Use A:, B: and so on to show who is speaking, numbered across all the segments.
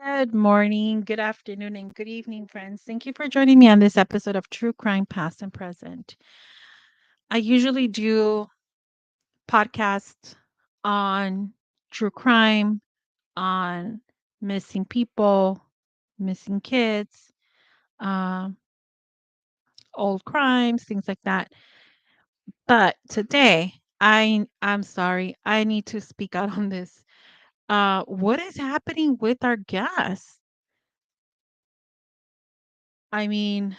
A: Good morning, good afternoon, and good evening, friends. Thank you for joining me on this episode of True Crime Past and Present. I usually do podcasts on true crime, on missing people, missing kids, um, old crimes, things like that. But today, I'm sorry, I need to speak out on this. What is happening with our gas? I mean,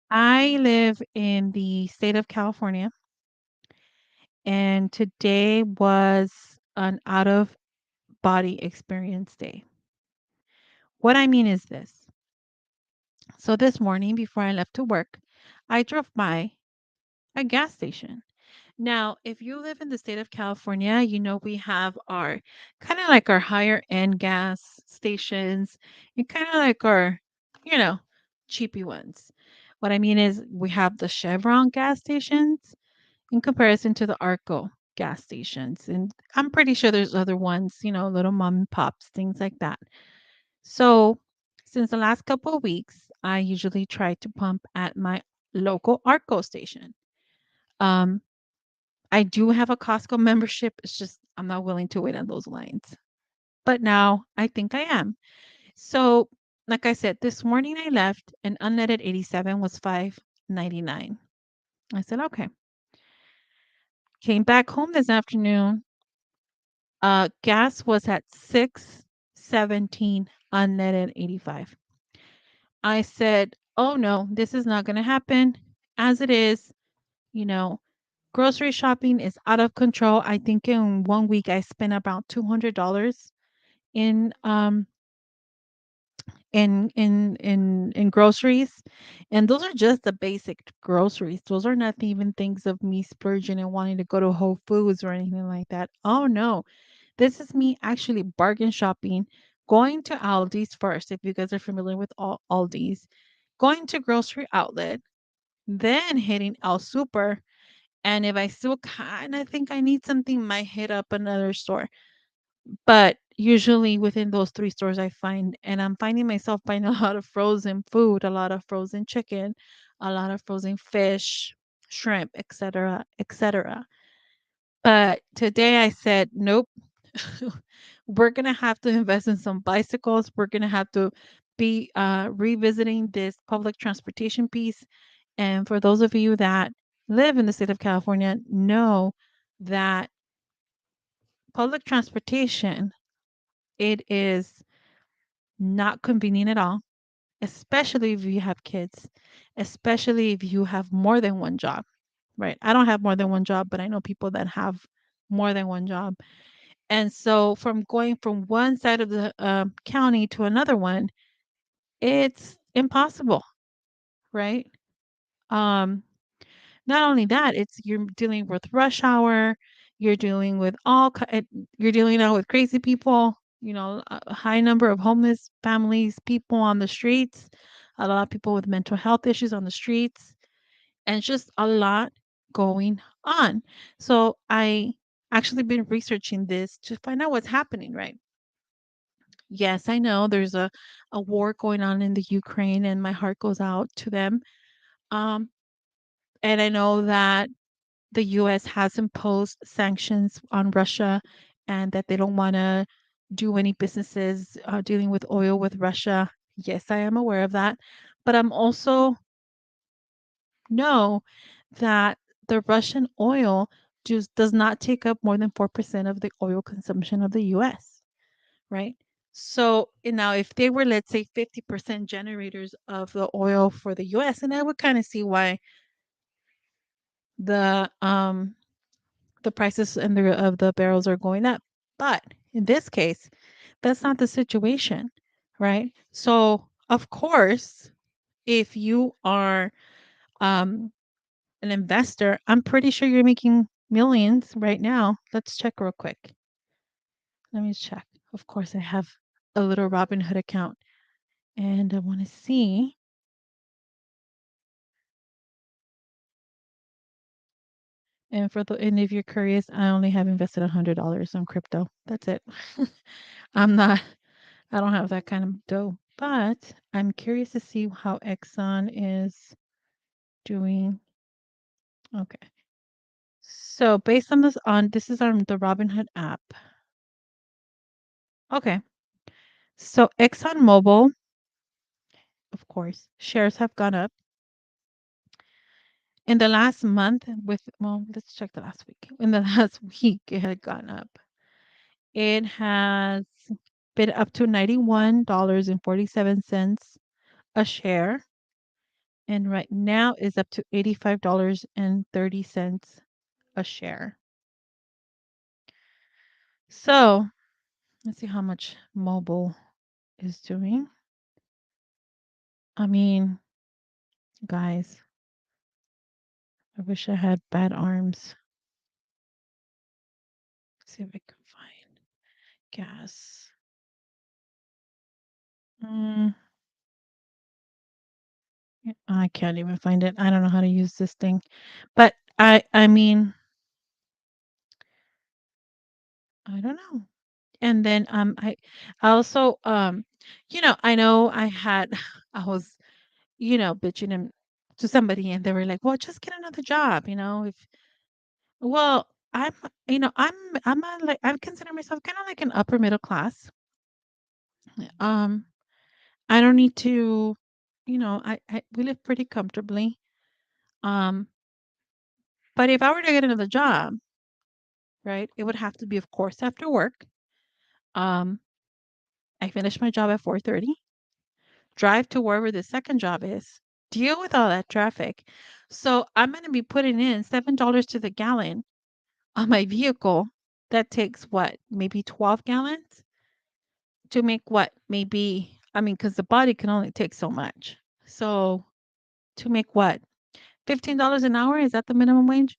A: I live in the state of California, and today was an out of body experience day. What I mean is this. So this morning, before I left to work, I drove by a gas station. Now, if you live in the state of California, you know we have our kind of like our higher end gas stations and kind of like our, you know, cheapy ones. What I mean is we have the Chevron gas stations in comparison to the Arco gas stations. And I'm pretty sure there's other ones, little mom and pops, things like that. So, since the last couple of weeks, I usually try to pump at my local Arco station. Um, I do have a Costco membership. It's just I'm not willing to wait on those lines. But now I think I am. So, like I said, this morning I left and unleaded 87 was 5.99. I said, okay. Came back home this afternoon. Gas was at 6.17, unleaded 85. I said, "Oh no, this is not going to happen." As it is, you know, grocery shopping is out of control. I think in 1 week I spent about $200 in in groceries, and those are just the basic groceries. Those are not even things of me splurging and wanting to go to Whole Foods or anything like that. Oh no, this is me actually bargain shopping, going to Aldi's first, if you guys are familiar with Aldi's, going to grocery outlet, then hitting El Super. And if I still kind of think I need something, might hit up another store. But usually within those three stores, I find, and I'm finding myself buying a lot of frozen food, a lot of frozen chicken, a lot of frozen fish, shrimp, etc., etc. But today I said, nope, we're going to have to invest in some bicycles. We're going to have to be revisiting this public transportation piece. And for those of you that live in the state of California, know that public transportation, it is not convenient at all, especially if you have kids, especially if you have more than one job, right? I don't have more than one job, but I know people that have more than one job. And so from going from one side of the county to another one, it's impossible, right? Um, Not only that, it's you're dealing with rush hour, you're dealing with you're dealing now with crazy people, a high number of homeless families, people on the streets, a lot of people with mental health issues on the streets, and just a lot going on. So I actually been researching this to find out what's happening, right? Yes, I know there's a war going on in the Ukraine and my heart goes out to them. Um, and I know that the US has imposed sanctions on Russia and that they don't want to do any businesses dealing with oil with Russia. Yes, I am aware of that. But I'm also know that the Russian oil just does not take up more than 4% of the oil consumption of the US, right? So now if they were, let's say, 50% generators of the oil for the US, and I would kind of see why the the prices and of the barrels are going up. But in this case, that's not the situation, right? So, of course, if you are um, an investor, I'm pretty sure you're making millions right now. Let's check real quick. Let me check. Of course, I have a little Robinhood account and I want to see. And if you're curious, I only have invested $100 on crypto. That's it. I'm not I don't have that kind of dough, but I'm curious to see how Exxon is doing. Okay. So based on this is on the Robinhood app. Okay. So ExxonMobil, of course, shares have gone up in the last month well, let's check the last week. In the last week, it had gone up. It has been up to $91.47 a share, and right now is up to $85.30 a share. So let's see how much mobile is doing. I mean, guys, I wish I had bad arms. Let's see if I can find gas. Mm, I can't even find it. I don't know how to use this thing. But I mean, I don't know. And then I also I know I had I was, bitching to somebody and they were like, "Well, just get another job, if well, I'm I'm a, like I consider myself kind of like an upper middle class. Um I don't need to, I we live pretty comfortably. Um but if I were to get another job, right, it would have to be of course after work. Um I finish my job at 4:30, drive to wherever the second job is, deal with all that traffic. So I'm going to be putting in $7 to the gallon on my vehicle. That takes what? Maybe 12 gallons to make what? Maybe, I mean, because the body can only take so much. So to make what? $15 an hour? Is that the minimum wage?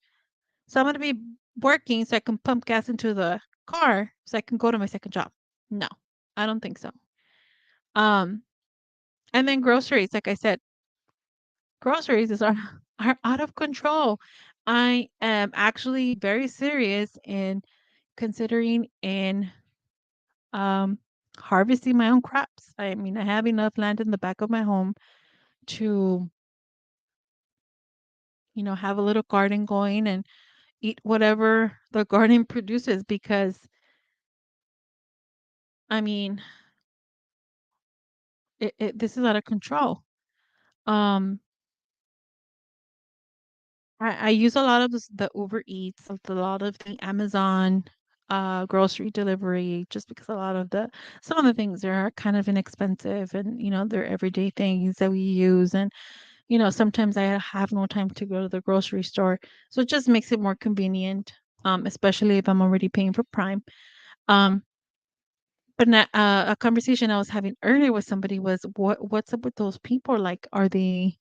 A: So I'm going to be working so I can pump gas into the car so I can go to my second job. No, I don't think so. Um, and then groceries, like I said, groceries are out of control. I am actually very serious in considering in um harvesting my own crops. I mean, I have enough land in the back of my home to, have a little garden going and eat whatever the garden produces because I mean, this is out of control. Um I use a lot of the Uber Eats, a lot of the Amazon grocery delivery, just because a lot of some of the things there are kind of inexpensive and they're everyday things that we use. And sometimes I have no time to go to the grocery store, so it just makes it more convenient, especially if I'm already paying for Prime. Um but a conversation I was having earlier with somebody was what's up with those people? Like, are they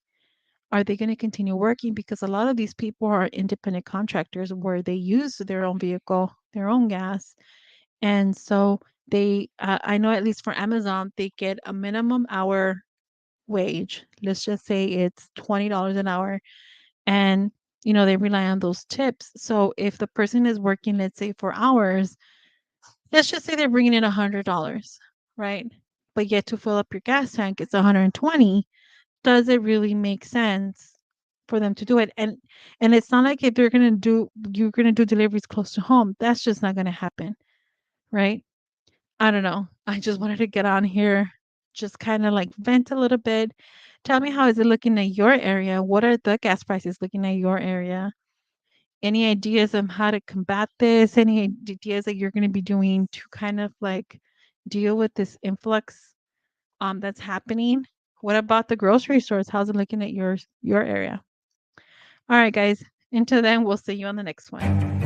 A: going to continue working? Because a lot of these people are independent contractors where they use their own vehicle, their own gas. And so I know at least for Amazon, they get a minimum hour wage. Let's just say it's $20 an hour. And, they rely on those tips. So if the person is working, let's say 4 hours, let's just say they're bringing in $100, right? But yet to fill up your gas tank, it's 120. Does it really make sense for them to do it? And it's not like if you're gonna do deliveries close to home. That's just not gonna happen, right? I don't know. I just wanted to get on here, just kind of like vent a little bit. Tell me, how is it looking at your area? What are the gas prices looking at your area? Any ideas on how to combat this? Any ideas that you're going to be doing to kind of like deal with this influx that's happening? What about the grocery stores? How's it looking at your area? All right, guys. Until then, we'll see you on the next one.